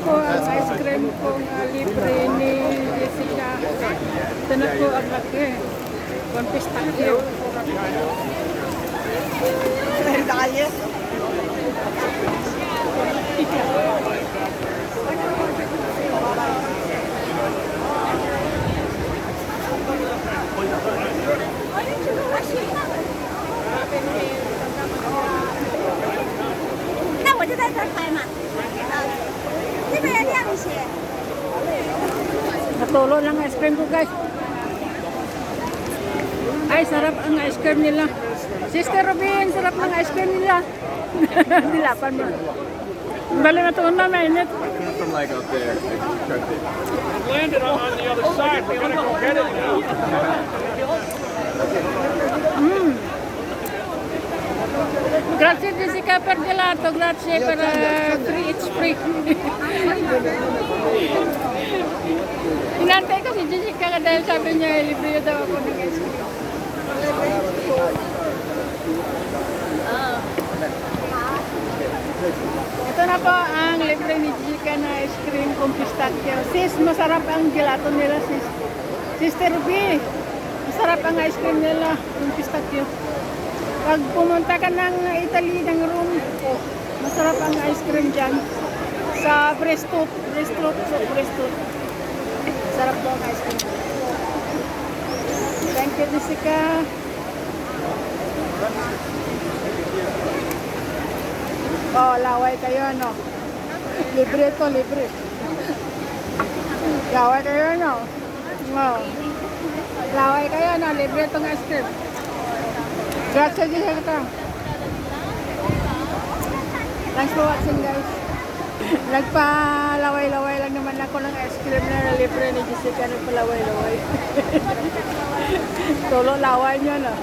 po ang ice cream kong libre ni Jessica. Ito na po ang laki. One pistachio. Dahil那我就在这儿拍嘛。这边要亮一些。 Natulo lang ice cream ko, guys. Ay, sarap ang ice cream nila. Sister Robin, sarap ng ice cream nila. Dilapan mo. Bali na ito na mainit. From like up there. Landed on the other side. We're gonna go get it now. Grazie Jessica per gelato, grazie per free, it's free. Inantay ko si Jessica dahil sabi niya libre daw ako ng ice cream. Ito na po ang libre ni Jessica na ice cream kung pistachio. Sis, masarap ang gelato nila, sis. Sister B, masarap ang ice cream nila kung pistachio. Pag pumunta ka ng Italy, ng Rome, masarap ang ice cream dyan. Sa Brestut. Sarap daw ang ice cream. Thank you, Jessica. Oh, laway kayo, no? Libre to, libre. Laway kayo, no? Oh. Laway kayo, no? Libre tong ice cream. Grazie, Jessica. Thanks for watching, guys. Nagpalaway-laway lang naman ako ng ice cream na libre ni Jessica. Nagpalaway-laway. Tulo laway nyo, no?